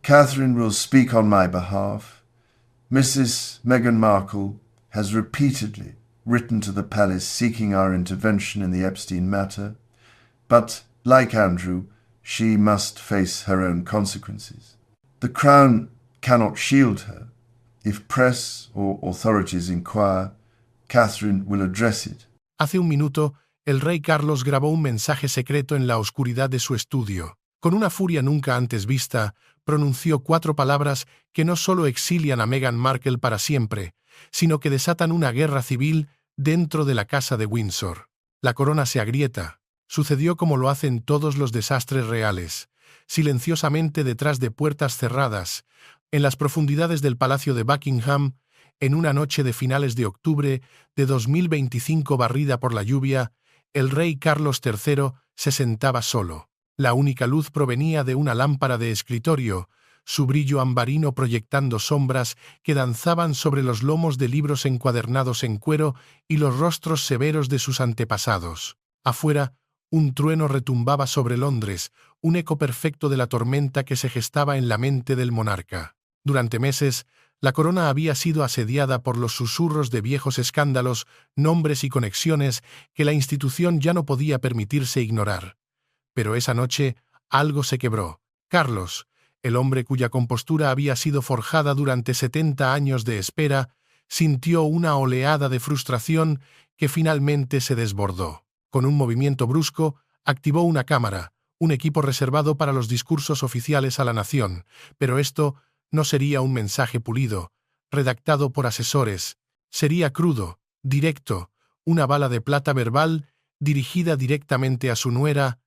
Catherine will speak on my behalf. Mrs. Meghan Markle has repeatedly written to the palace seeking our intervention in the Epstein matter, but, like Andrew, she must face her own consequences. The Crown cannot shield her. If press or authorities inquire, Catherine will address it. Hace un minuto, el rey Carlos grabó un mensaje secreto en la oscuridad de su estudio. Con una furia nunca antes vista, pronunció 4 palabras que no solo exilian a Meghan Markle para siempre, sino que desatan una guerra civil dentro de la casa de Windsor. La corona se agrieta. Sucedió como lo hacen todos los desastres reales, silenciosamente detrás de puertas cerradas, en las profundidades del Palacio de Buckingham, en una noche de finales de octubre de 2025 barrida por la lluvia, el rey Carlos III se sentaba solo. La única luz provenía de una lámpara de escritorio, su brillo ambarino proyectando sombras que danzaban sobre los lomos de libros encuadernados en cuero y los rostros severos de sus antepasados. Afuera, un trueno retumbaba sobre Londres, un eco perfecto de la tormenta que se gestaba en la mente del monarca. Durante meses, la corona había sido asediada por los susurros de viejos escándalos, nombres y conexiones que la institución ya no podía permitirse ignorar. Pero esa noche algo se quebró. Carlos, el hombre cuya compostura había sido forjada durante 70 años de espera, sintió una oleada de frustración que finalmente se desbordó. Con un movimiento brusco, activó una cámara, un equipo reservado para los discursos oficiales a la nación, pero esto no sería un mensaje pulido, redactado por asesores. Sería crudo, directo, una bala de plata verbal dirigida directamente a su nuera,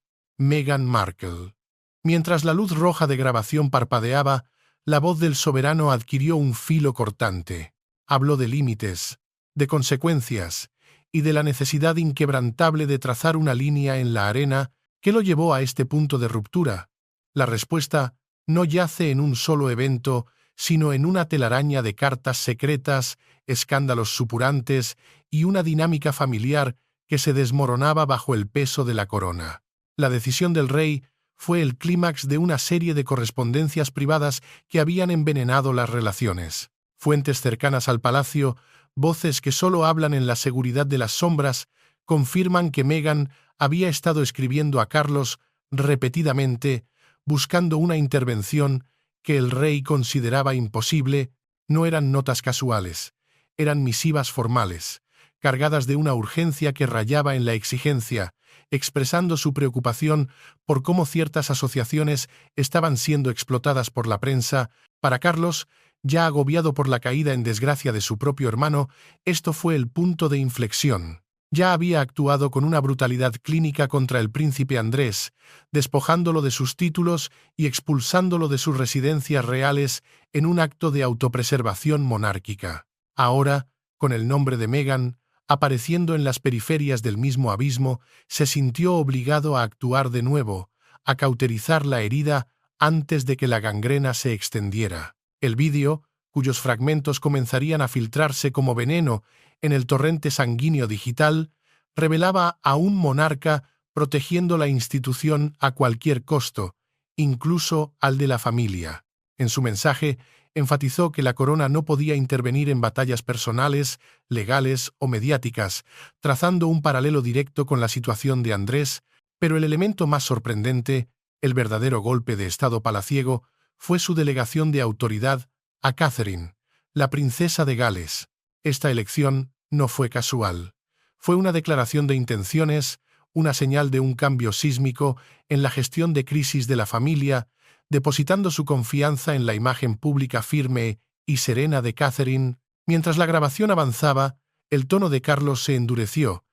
Meghan Markle. Mientras la luz roja de grabación parpadeaba, la voz del soberano adquirió un filo cortante. Habló de límites, de consecuencias y de la necesidad inquebrantable de trazar una línea en la arena que lo llevó a este punto de ruptura. La respuesta no yace en un solo evento, sino en una telaraña de cartas secretas, escándalos supurantes y una dinámica familiar que se desmoronaba bajo el peso de la corona. La decisión del rey fue el clímax de una serie de correspondencias privadas que habían envenenado las relaciones. Fuentes cercanas al palacio, voces que solo hablan en la seguridad de las sombras, confirman que Meghan había estado escribiendo a Carlos repetidamente, buscando una intervención que el rey consideraba imposible. No eran notas casuales, eran misivas formales, cargadas de una urgencia que rayaba en la exigencia, expresando su preocupación por cómo ciertas asociaciones estaban siendo explotadas por la prensa. Para Carlos, ya agobiado por la caída en desgracia de su propio hermano, esto fue el punto de inflexión. Ya había actuado con una brutalidad clínica contra el príncipe Andrés, despojándolo de sus títulos y expulsándolo de sus residencias reales en un acto de autopreservación monárquica. Ahora, con el nombre de Meghan apareciendo en las periferias del mismo abismo, se sintió obligado a actuar de nuevo, a cauterizar la herida antes de que la gangrena se extendiera. El vídeo, cuyos fragmentos comenzarían a filtrarse como veneno en el torrente sanguíneo digital, revelaba a un monarca protegiendo la institución a cualquier costo, incluso al de la familia. En su mensaje, enfatizó que la corona no podía intervenir en batallas personales, legales o mediáticas, trazando un paralelo directo con la situación de Andrés, pero el elemento más sorprendente, el verdadero golpe de estado palaciego, fue su delegación de autoridad a Catherine, la princesa de Gales. Esta elección no fue casual. Fue una declaración de intenciones, una señal de un cambio sísmico en la gestión de crisis de la familia, depositando su confianza en la imagen pública firme y serena de Catherine. Mientras la grabación avanzaba, el tono de Carlos se endureció,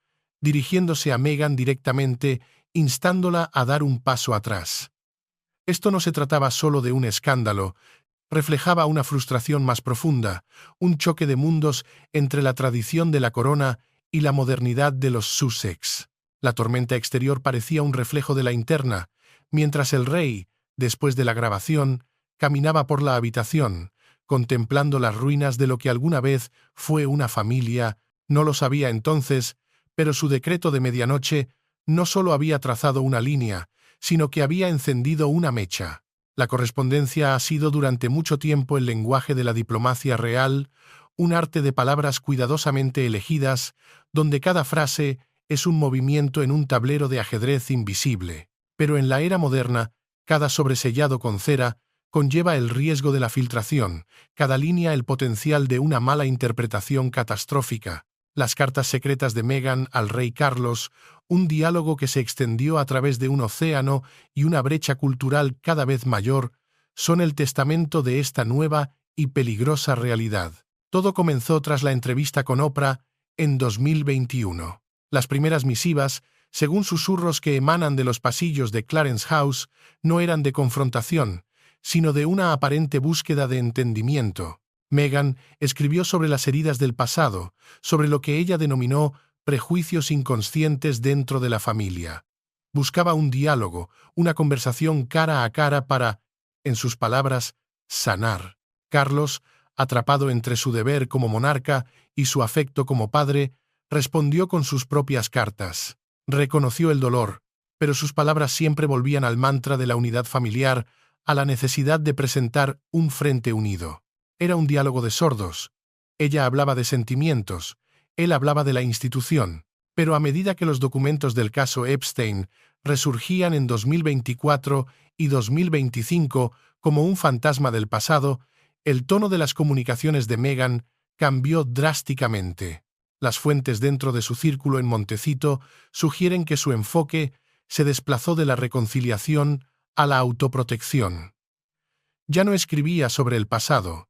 dirigiéndose a Meghan directamente, instándola a dar un paso atrás. Esto no se trataba solo de un escándalo, reflejaba una frustración más profunda, un choque de mundos entre la tradición de la corona y la modernidad de los Sussex. La tormenta exterior parecía un reflejo de la interna, mientras el rey, después de la grabación, caminaba por la habitación, contemplando las ruinas de lo que alguna vez fue una familia. No lo sabía entonces, pero su decreto de medianoche no solo había trazado una línea, sino que había encendido una mecha. La correspondencia ha sido durante mucho tiempo el lenguaje de la diplomacia real, un arte de palabras cuidadosamente elegidas, donde cada frase es un movimiento en un tablero de ajedrez invisible. Pero en la era moderna, cada sobresellado con cera conlleva el riesgo de la filtración, cada línea el potencial de una mala interpretación catastrófica. Las cartas secretas de Meghan al rey Carlos, un diálogo que se extendió a través de un océano y una brecha cultural cada vez mayor, son el testamento de esta nueva y peligrosa realidad. Todo comenzó tras la entrevista con Oprah en 2021. Las primeras misivas, según susurros que emanan de los pasillos de Clarence House, no eran de confrontación, sino de una aparente búsqueda de entendimiento. Meghan escribió sobre las heridas del pasado, sobre lo que ella denominó prejuicios inconscientes dentro de la familia. Buscaba un diálogo, una conversación cara a cara para, en sus palabras, sanar. Carlos, atrapado entre su deber como monarca y su afecto como padre, respondió con sus propias cartas. Reconoció el dolor, pero sus palabras siempre volvían al mantra de la unidad familiar, a la necesidad de presentar un frente unido. Era un diálogo de sordos. Ella hablaba de sentimientos, él hablaba de la institución, pero a medida que los documentos del caso Epstein resurgían en 2024 y 2025 como un fantasma del pasado, el tono de las comunicaciones de Meghan cambió drásticamente. Las fuentes dentro de su círculo en Montecito sugieren que su enfoque se desplazó de la reconciliación a la autoprotección. Ya no escribía sobre el pasado,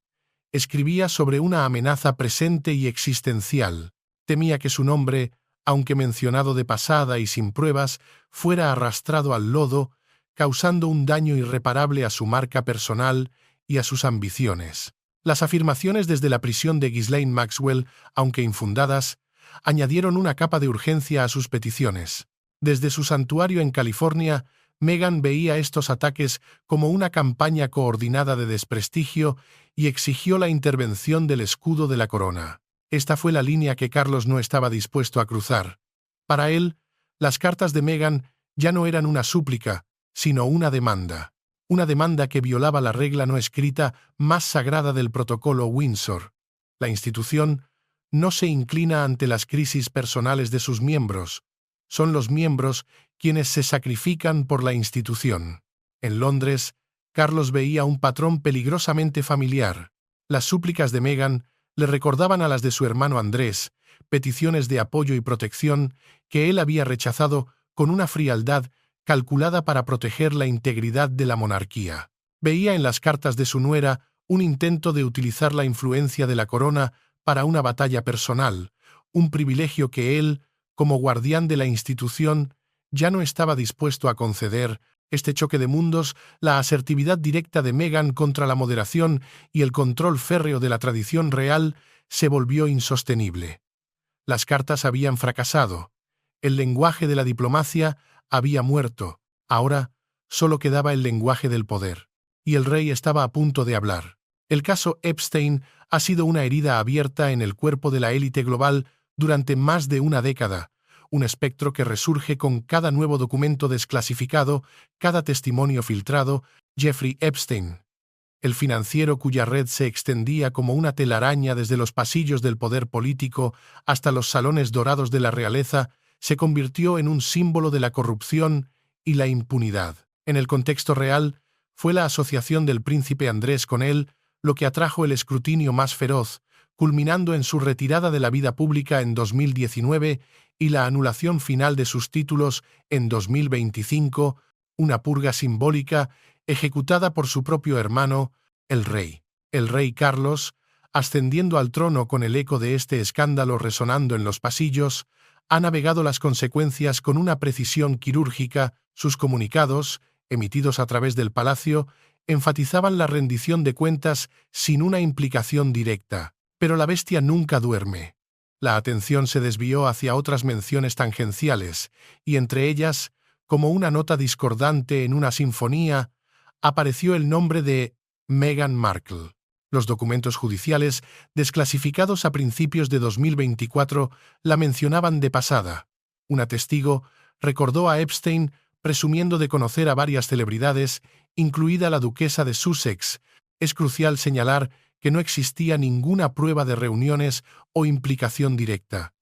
escribía sobre una amenaza presente y existencial. Temía que su nombre, aunque mencionado de pasada y sin pruebas, fuera arrastrado al lodo, causando un daño irreparable a su marca personal y a sus ambiciones. Las afirmaciones desde la prisión de Ghislaine Maxwell, aunque infundadas, añadieron una capa de urgencia a sus peticiones. Desde su santuario en California, Meghan veía estos ataques como una campaña coordinada de desprestigio y exigió la intervención del escudo de la corona. Esta fue la línea que Carlos no estaba dispuesto a cruzar. Para él, las cartas de Meghan ya no eran una súplica, sino una demanda que violaba la regla no escrita más sagrada del protocolo Windsor. La institución no se inclina ante las crisis personales de sus miembros. Son los miembros quienes se sacrifican por la institución. En Londres, Carlos veía un patrón peligrosamente familiar. Las súplicas de Meghan le recordaban a las de su hermano Andrés, peticiones de apoyo y protección que él había rechazado con una frialdad calculada para proteger la integridad de la monarquía. Veía en las cartas de su nuera un intento de utilizar la influencia de la corona para una batalla personal, un privilegio que él, como guardián de la institución, ya no estaba dispuesto a conceder. Este choque de mundos, la asertividad directa de Meghan contra la moderación y el control férreo de la tradición real, se volvió insostenible. Las cartas habían fracasado. El lenguaje de la diplomacia había muerto. Ahora solo quedaba el lenguaje del poder. Y el rey estaba a punto de hablar. El caso Epstein ha sido una herida abierta en el cuerpo de la élite global durante más de una década, un espectro que resurge con cada nuevo documento desclasificado, cada testimonio filtrado. Jeffrey Epstein, el financiero cuya red se extendía como una telaraña desde los pasillos del poder político hasta los salones dorados de la realeza, se convirtió en un símbolo de la corrupción y la impunidad. En el contexto real, fue la asociación del príncipe Andrés con él lo que atrajo el escrutinio más feroz, culminando en su retirada de la vida pública en 2019 y la anulación final de sus títulos en 2025, una purga simbólica ejecutada por su propio hermano, el rey. El rey Carlos, ascendiendo al trono con el eco de este escándalo resonando en los pasillos, ha navegado las consecuencias con una precisión quirúrgica. Sus comunicados, emitidos a través del palacio, enfatizaban la rendición de cuentas sin una implicación directa. Pero la bestia nunca duerme. La atención se desvió hacia otras menciones tangenciales, y entre ellas, como una nota discordante en una sinfonía, apareció el nombre de Meghan Markle. Los documentos judiciales, desclasificados a principios de 2024, la mencionaban de pasada. Una testigo recordó a Epstein presumiendo de conocer a varias celebridades, incluida la duquesa de Sussex. Es crucial señalar que no existía ninguna prueba de reuniones o implicación directa.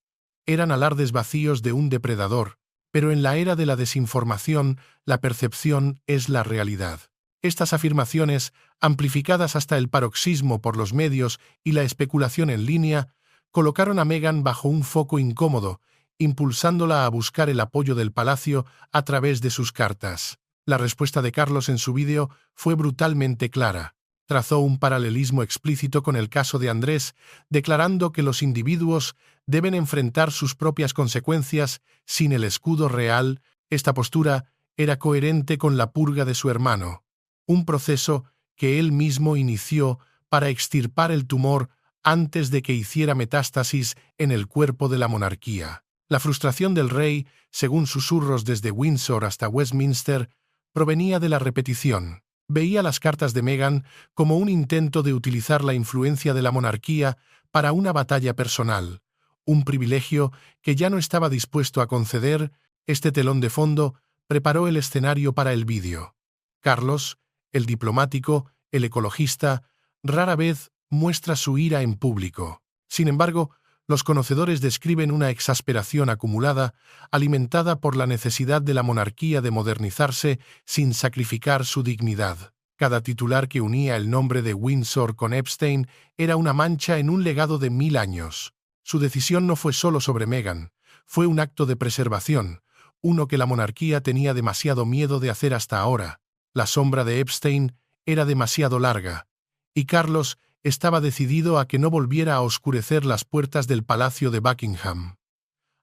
Eran alardes vacíos de un depredador, pero en la era de la desinformación, la percepción es la realidad. Estas afirmaciones, amplificadas hasta el paroxismo por los medios y la especulación en línea, colocaron a Meghan bajo un foco incómodo, impulsándola a buscar el apoyo del palacio a través de sus cartas. La respuesta de Carlos en su vídeo fue brutalmente clara. Trazó un paralelismo explícito con el caso de Andrés, declarando que los individuos deben enfrentar sus propias consecuencias sin el escudo real. Esta postura era coherente con la purga de su hermano, un proceso que él mismo inició para extirpar el tumor antes de que hiciera metástasis en el cuerpo de la monarquía. La frustración del rey, según susurros desde Windsor hasta Westminster, provenía de la repetición. Veía las cartas de Meghan como un intento de utilizar la influencia de la monarquía para una batalla personal, un privilegio que ya no estaba dispuesto a conceder. Este telón de fondo preparó el escenario para el vídeo. Carlos, el diplomático, el ecologista, rara vez muestra su ira en público. Sin embargo, los conocedores describen una exasperación acumulada, alimentada por la necesidad de la monarquía de modernizarse sin sacrificar su dignidad. Cada titular que unía el nombre de Windsor con Epstein era una mancha en un legado de 1000 años. Su decisión no fue solo sobre Meghan, fue un acto de preservación, uno que la monarquía tenía demasiado miedo de hacer hasta ahora. La sombra de Epstein era demasiado larga, y Carlos estaba decidido a que no volviera a oscurecer las puertas del Palacio de Buckingham.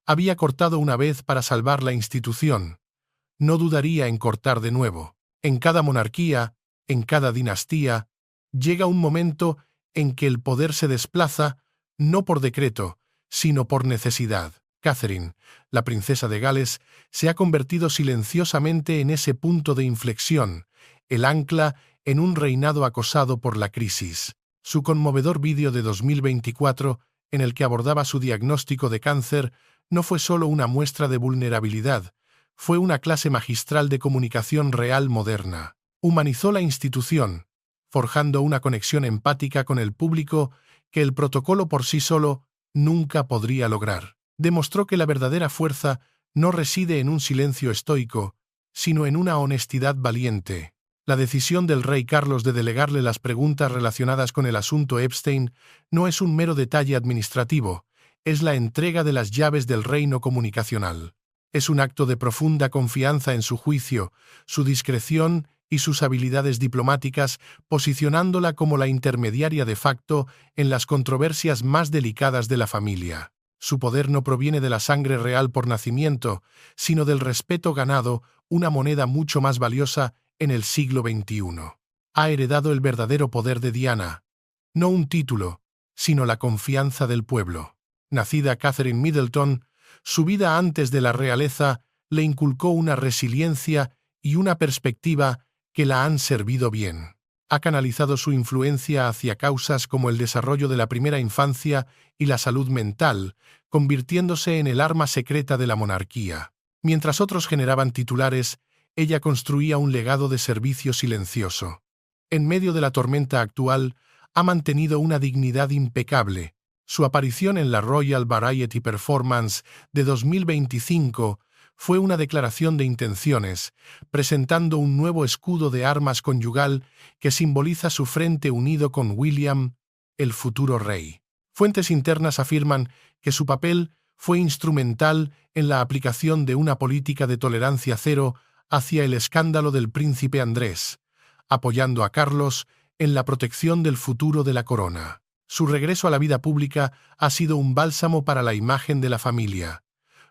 Había cortado una vez para salvar la institución. No dudaría en cortar de nuevo. En cada monarquía, en cada dinastía, llega un momento en que el poder se desplaza, no por decreto, sino por necesidad. Catherine, la princesa de Gales, se ha convertido silenciosamente en ese punto de inflexión, el ancla en un reinado acosado por la crisis. Su conmovedor vídeo de 2024, en el que abordaba su diagnóstico de cáncer, no fue solo una muestra de vulnerabilidad, fue una clase magistral de comunicación real moderna. Humanizó la institución, forjando una conexión empática con el público que el protocolo por sí solo nunca podría lograr. Demostró que la verdadera fuerza no reside en un silencio estoico, sino en una honestidad valiente. La decisión del rey Carlos de delegarle las preguntas relacionadas con el asunto Epstein no es un mero detalle administrativo, es la entrega de las llaves del reino comunicacional. Es un acto de profunda confianza en su juicio, su discreción y sus habilidades diplomáticas, posicionándola como la intermediaria de facto en las controversias más delicadas de la familia. Su poder no proviene de la sangre real por nacimiento, sino del respeto ganado, una moneda mucho más valiosa en el siglo XXI. Ha heredado el verdadero poder de Diana, no un título, sino la confianza del pueblo. Nacida Catherine Middleton, su vida antes de la realeza le inculcó una resiliencia y una perspectiva que la han servido bien. Ha canalizado su influencia hacia causas como el desarrollo de la primera infancia y la salud mental, convirtiéndose en el arma secreta de la monarquía. Mientras otros generaban titulares, ella construía un legado de servicio silencioso. En medio de la tormenta actual, ha mantenido una dignidad impecable. Su aparición en la Royal Variety Performance de 2025 fue una declaración de intenciones, presentando un nuevo escudo de armas conyugal que simboliza su frente unido con William, el futuro rey. Fuentes internas afirman que su papel fue instrumental en la aplicación de una política de tolerancia cero hacia el escándalo del príncipe Andrés, apoyando a Carlos en la protección del futuro de la corona. Su regreso a la vida pública ha sido un bálsamo para la imagen de la familia.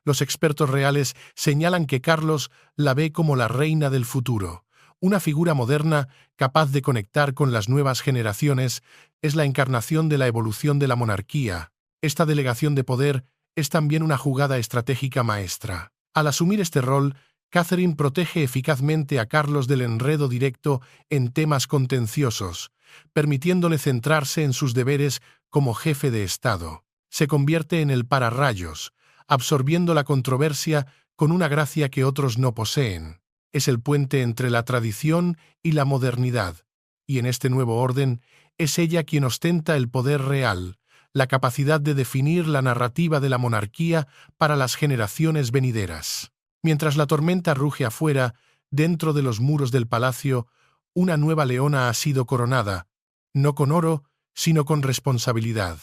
Los expertos reales señalan que Carlos la ve como la reina del futuro, una figura moderna capaz de conectar con las nuevas generaciones. Es la encarnación de la evolución de la monarquía. Esta delegación de poder es también una jugada estratégica maestra. Al asumir este rol, Catherine protege eficazmente a Carlos del enredo directo en temas contenciosos, permitiéndole centrarse en sus deberes como jefe de Estado. Se convierte en el pararrayos, absorbiendo la controversia con una gracia que otros no poseen. Es el puente entre la tradición y la modernidad, y en este nuevo orden es ella quien ostenta el poder real, la capacidad de definir la narrativa de la monarquía para las generaciones venideras. Mientras la tormenta ruge afuera, dentro de los muros del palacio, una nueva leona ha sido coronada, no con oro, sino con responsabilidad.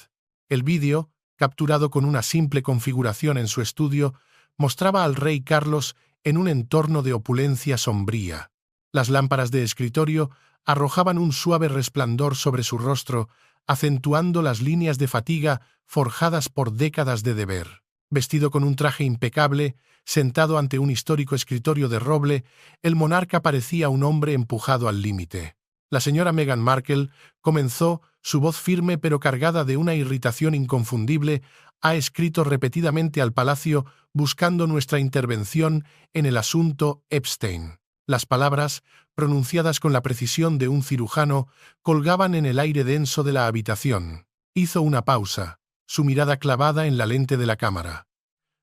El vídeo, capturado con una simple configuración en su estudio, mostraba al rey Carlos en un entorno de opulencia sombría. Las lámparas de escritorio arrojaban un suave resplandor sobre su rostro, acentuando las líneas de fatiga forjadas por décadas de deber. Vestido con un traje impecable, sentado ante un histórico escritorio de roble, el monarca parecía un hombre empujado al límite. La señora Meghan Markle comenzó, su voz firme pero cargada de una irritación inconfundible, ha escrito repetidamente al palacio buscando nuestra intervención en el asunto Epstein. Las palabras, pronunciadas con la precisión de un cirujano, colgaban en el aire denso de la habitación. Hizo una pausa, su mirada clavada en la lente de la cámara.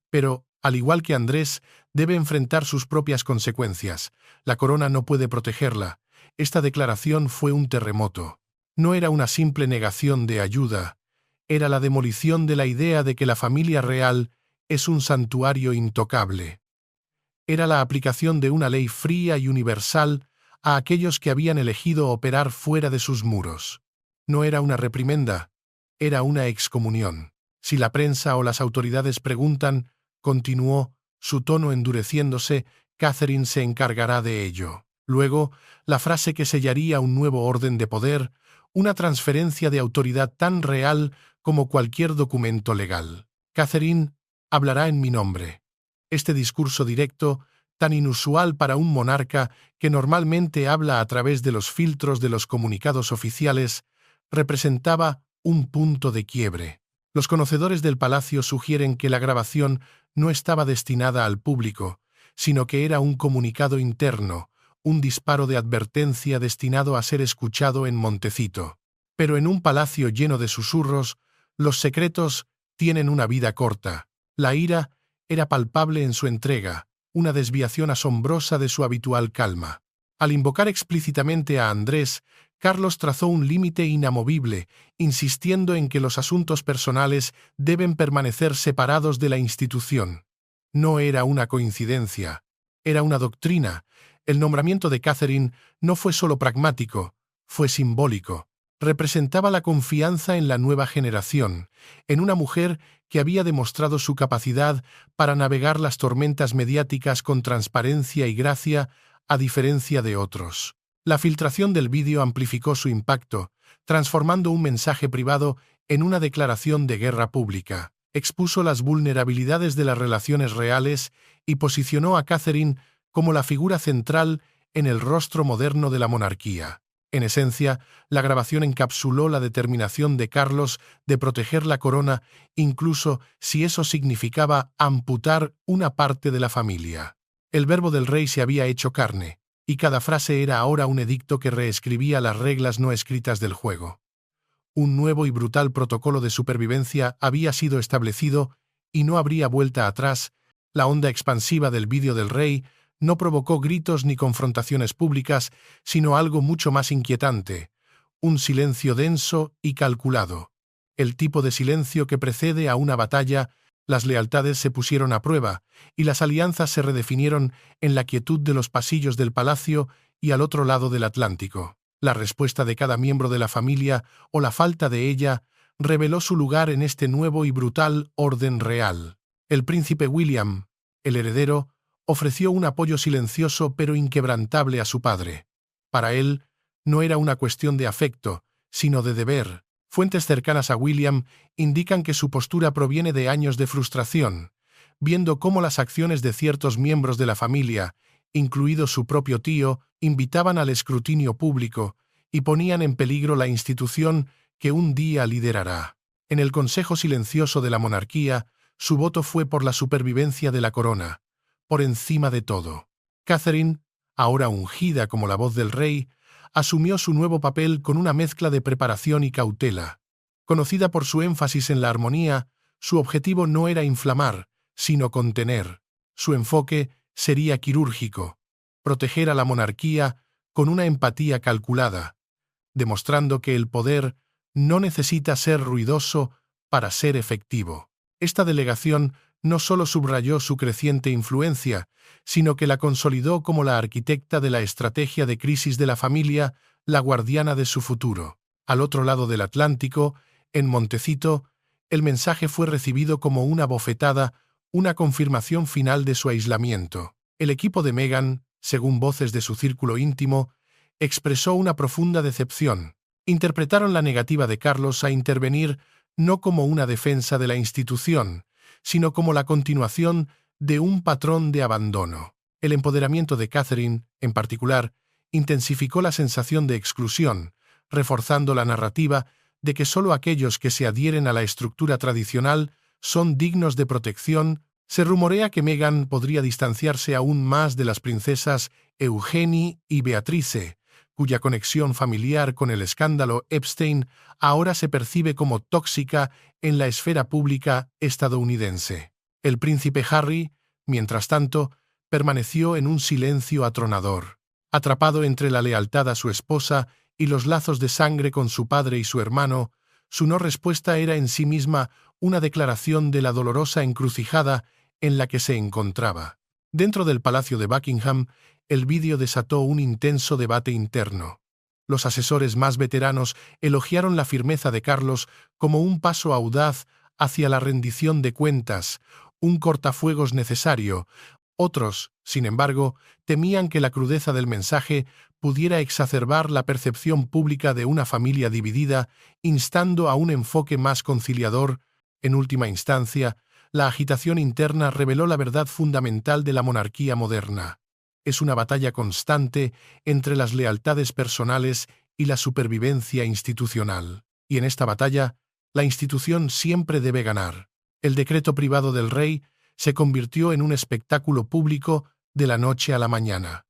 Pero, al igual que Andrés, debe enfrentar sus propias consecuencias. La corona no puede protegerla. Esta declaración fue un terremoto. No era una simple negación de ayuda. Era la demolición de la idea de que la familia real es un santuario intocable. Era la aplicación de una ley fría y universal a aquellos que habían elegido operar fuera de sus muros. No era una reprimenda, era una excomunión. Si la prensa o las autoridades preguntan, continuó, su tono endureciéndose, Catherine se encargará de ello. Luego, la frase que sellaría un nuevo orden de poder, una transferencia de autoridad tan real como cualquier documento legal. Catherine hablará en mi nombre. Este discurso directo, tan inusual para un monarca que normalmente habla a través de los filtros de los comunicados oficiales, representaba un punto de quiebre. Los conocedores del palacio sugieren que la grabación no estaba destinada al público, sino que era un comunicado interno, un disparo de advertencia destinado a ser escuchado en Montecito. Pero en un palacio lleno de susurros, los secretos tienen una vida corta. La ira era palpable en su entrega, una desviación asombrosa de su habitual calma. Al invocar explícitamente a Andrés, Carlos trazó un límite inamovible, insistiendo en que los asuntos personales deben permanecer separados de la institución. No era una coincidencia, era una doctrina. El nombramiento de Catherine no fue solo pragmático, fue simbólico. Representaba la confianza en la nueva generación, en una mujer que había demostrado su capacidad para navegar las tormentas mediáticas con transparencia y gracia, a diferencia de otros. La filtración del vídeo amplificó su impacto, transformando un mensaje privado en una declaración de guerra pública. Expuso las vulnerabilidades de las relaciones reales y posicionó a Catherine como la figura central en el rostro moderno de la monarquía. En esencia, la grabación encapsuló la determinación de Carlos de proteger la corona, incluso si eso significaba amputar una parte de la familia. El verbo del rey se había hecho carne, y cada frase era ahora un edicto que reescribía las reglas no escritas del juego. Un nuevo y brutal protocolo de supervivencia había sido establecido y no habría vuelta atrás. La onda expansiva del vídeo del rey no provocó gritos ni confrontaciones públicas, sino algo mucho más inquietante, un silencio denso y calculado. El tipo de silencio que precede a una batalla. Las lealtades se pusieron a prueba, y las alianzas se redefinieron en la quietud de los pasillos del palacio y al otro lado del Atlántico. La respuesta de cada miembro de la familia, o la falta de ella, reveló su lugar en este nuevo y brutal orden real. El príncipe William, el heredero, ofreció un apoyo silencioso pero inquebrantable a su padre. Para él, no era una cuestión de afecto, sino de deber. Fuentes cercanas a William indican que su postura proviene de años de frustración, viendo cómo las acciones de ciertos miembros de la familia, incluido su propio tío, invitaban al escrutinio público y ponían en peligro la institución que un día liderará. En el Consejo Silencioso de la Monarquía, su voto fue por la supervivencia de la corona, por encima de todo. Catherine, ahora ungida como la voz del rey, asumió su nuevo papel con una mezcla de preparación y cautela. Conocida por su énfasis en la armonía, su objetivo no era inflamar, sino contener. Su enfoque sería quirúrgico. proteger a la monarquía con una empatía calculada, demostrando que el poder no necesita ser ruidoso para ser efectivo. Esta delegación no solo subrayó su creciente influencia, sino que la consolidó como la arquitecta de la estrategia de crisis de la familia, la guardiana de su futuro. Al otro lado del Atlántico, en Montecito, el mensaje fue recibido como una bofetada, una confirmación final de su aislamiento. El equipo de Meghan, según voces de su círculo íntimo, expresó una profunda decepción. Interpretaron la negativa de Carlos a intervenir no como una defensa de la institución, sino como la continuación de un patrón de abandono. El empoderamiento de Catherine, en particular, intensificó la sensación de exclusión, reforzando la narrativa de que solo aquellos que se adhieren a la estructura tradicional son dignos de protección. Se rumorea que Meghan podría distanciarse aún más de las princesas Eugenie y Beatrice, cuya conexión familiar con el escándalo Epstein ahora se percibe como tóxica en la esfera pública estadounidense. El príncipe Harry, mientras tanto, permaneció en un silencio atronador. Atrapado entre la lealtad a su esposa y los lazos de sangre con su padre y su hermano, su no respuesta era en sí misma una declaración de la dolorosa encrucijada en la que se encontraba. Dentro del Palacio de Buckingham, el vídeo desató un intenso debate interno. Los asesores más veteranos elogiaron la firmeza de Carlos como un paso audaz hacia la rendición de cuentas, un cortafuegos necesario. Otros, sin embargo, temían que la crudeza del mensaje pudiera exacerbar la percepción pública de una familia dividida, instando a un enfoque más conciliador. En última instancia, la agitación interna reveló la verdad fundamental de la monarquía moderna. Es una batalla constante entre las lealtades personales y la supervivencia institucional. Y en esta batalla, la institución siempre debe ganar. El decreto privado del rey se convirtió en un espectáculo público de la noche a la mañana.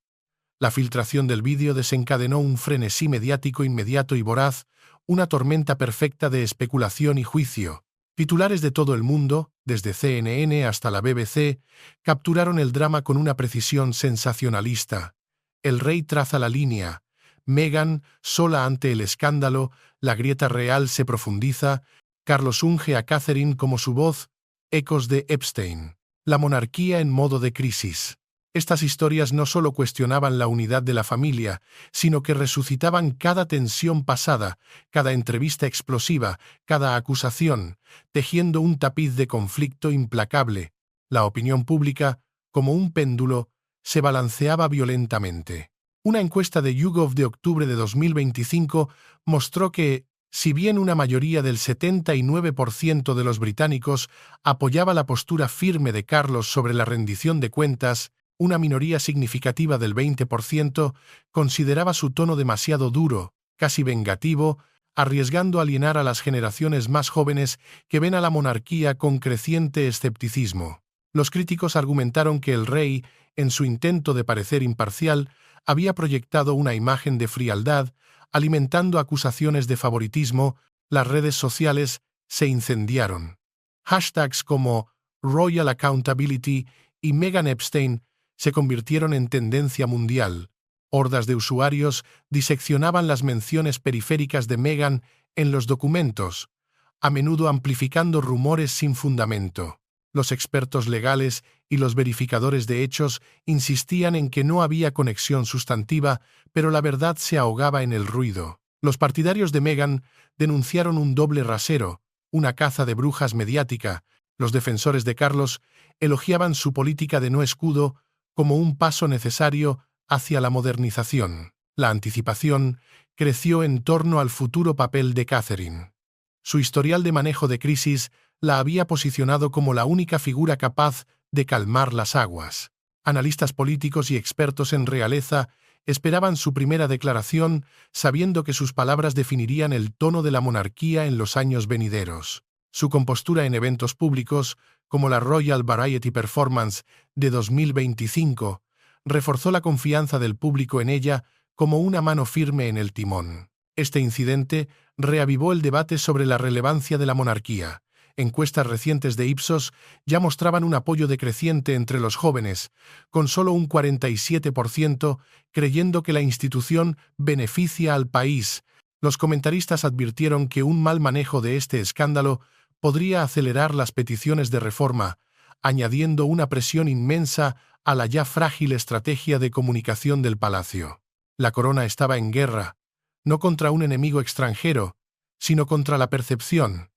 La filtración del vídeo desencadenó un frenesí mediático inmediato y voraz, una tormenta perfecta de especulación y juicio. Titulares de todo el mundo, desde CNN hasta la BBC, capturaron el drama con una precisión sensacionalista. El rey traza la línea. Meghan, sola ante el escándalo, la grieta real se profundiza. Carlos unge a Catherine como su voz. Ecos de Epstein. La monarquía en modo de crisis. Estas historias no solo cuestionaban la unidad de la familia, sino que resucitaban cada tensión pasada, cada entrevista explosiva, cada acusación, tejiendo un tapiz de conflicto implacable. La opinión pública, como un péndulo, se balanceaba violentamente. Una encuesta de YouGov de octubre de 2025 mostró que, si bien una mayoría del 79% de los británicos apoyaba la postura firme de Carlos sobre la rendición de cuentas, una minoría significativa del 20% consideraba su tono demasiado duro, casi vengativo, arriesgando alienar a las generaciones más jóvenes que ven a la monarquía con creciente escepticismo. Los críticos argumentaron que el rey, en su intento de parecer imparcial, había proyectado una imagen de frialdad, alimentando acusaciones de favoritismo. Las redes sociales se incendiaron. Hashtags como Royal Accountability y Meghan Epstein se convirtieron en tendencia mundial. Hordas de usuarios diseccionaban las menciones periféricas de Meghan en los documentos, a menudo amplificando rumores sin fundamento. Los expertos legales y los verificadores de hechos insistían en que no había conexión sustantiva, pero la verdad se ahogaba en el ruido. Los partidarios de Meghan denunciaron un doble rasero, una caza de brujas mediática. Los defensores de Carlos elogiaban su política de no escudo como un paso necesario hacia la modernización. La anticipación creció en torno al futuro papel de Catherine. Su historial de manejo de crisis la había posicionado como la única figura capaz de calmar las aguas. Analistas políticos y expertos en realeza esperaban su primera declaración, sabiendo que sus palabras definirían el tono de la monarquía en los años venideros. Su compostura en eventos públicos, como la Royal Variety Performance de 2025, reforzó la confianza del público en ella como una mano firme en el timón. Este incidente reavivó el debate sobre la relevancia de la monarquía, Encuestas recientes de Ipsos ya mostraban un apoyo decreciente entre los jóvenes, con solo un 47% creyendo que la institución beneficia al país. Los comentaristas advirtieron que un mal manejo de este escándalo podría acelerar las peticiones de reforma, añadiendo una presión inmensa a la ya frágil estrategia de comunicación del palacio. La corona estaba en guerra, no contra un enemigo extranjero, sino contra la percepción.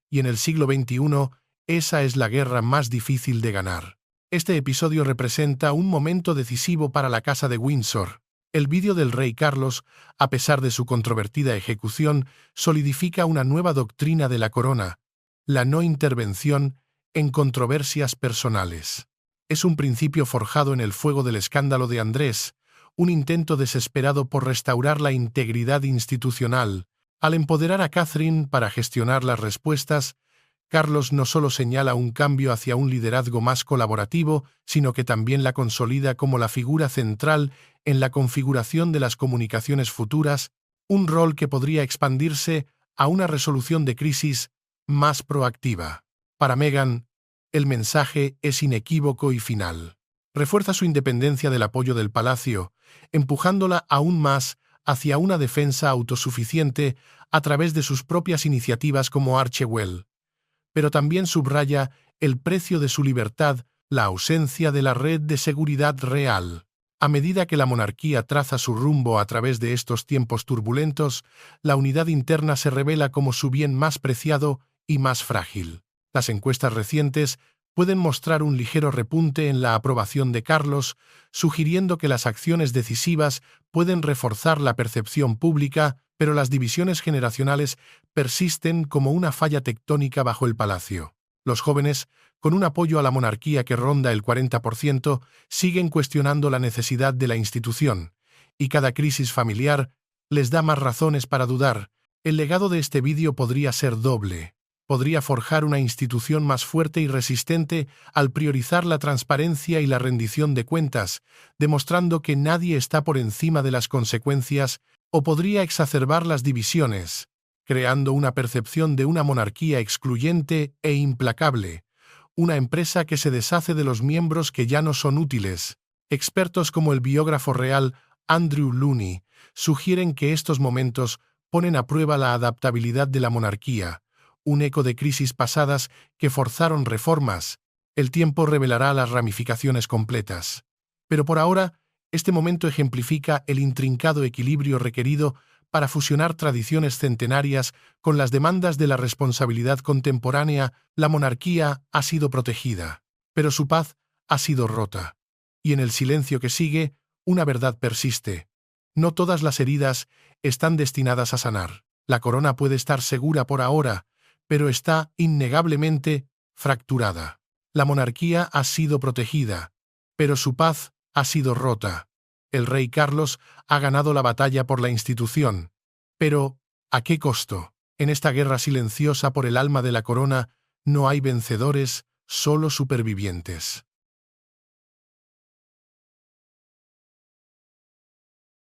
Y en el siglo XXI, esa es la guerra más difícil de ganar. Este episodio representa un momento decisivo para la Casa de Windsor. El vídeo del rey Carlos, a pesar de su controvertida ejecución, solidifica una nueva doctrina de la corona, la no intervención en controversias personales. Es un principio forjado en el fuego del escándalo de Andrés, un intento desesperado por restaurar la integridad institucional. Al empoderar a Catherine para gestionar las respuestas, Carlos no solo señala un cambio hacia un liderazgo más colaborativo, sino que también la consolida como la figura central en la configuración de las comunicaciones futuras, un rol que podría expandirse a una resolución de crisis más proactiva. Para Meghan, el mensaje es inequívoco y final. Refuerza su independencia del apoyo del palacio, empujándola aún más hacia una defensa autosuficiente a través de sus propias iniciativas como Archewell. Pero también subraya el precio de su libertad, la ausencia de la red de seguridad real. A medida que la monarquía traza su rumbo a través de estos tiempos turbulentos, la unidad interna se revela como su bien más preciado y más frágil. Las encuestas recientes pueden mostrar un ligero repunte en la aprobación de Carlos, sugiriendo que las acciones decisivas pueden reforzar la percepción pública, pero las divisiones generacionales persisten como una falla tectónica bajo el palacio. Los jóvenes, con un apoyo a la monarquía que ronda el 40%, siguen cuestionando la necesidad de la institución, y cada crisis familiar les da más razones para dudar. El legado de este vídeo podría ser doble. Podría forjar una institución más fuerte y resistente al priorizar la transparencia y la rendición de cuentas, demostrando que nadie está por encima de las consecuencias, o podría exacerbar las divisiones, creando una percepción de una monarquía excluyente e implacable, una empresa que se deshace de los miembros que ya no son útiles. Expertos como el biógrafo real Andrew Looney sugieren que estos momentos ponen a prueba la adaptabilidad de la monarquía, un eco de crisis pasadas que forzaron reformas. El tiempo revelará las ramificaciones completas. Pero por ahora, este momento ejemplifica el intrincado equilibrio requerido para fusionar tradiciones centenarias con las demandas de la responsabilidad contemporánea. La monarquía ha sido protegida, pero su paz ha sido rota. Y en el silencio que sigue, una verdad persiste. No todas las heridas están destinadas a sanar. La corona puede estar segura por ahora, pero está innegablemente fracturada. La monarquía ha sido protegida, pero su paz ha sido rota. El rey Carlos ha ganado la batalla por la institución. Pero, ¿a qué costo? En esta guerra silenciosa por el alma de la corona no hay vencedores, solo supervivientes.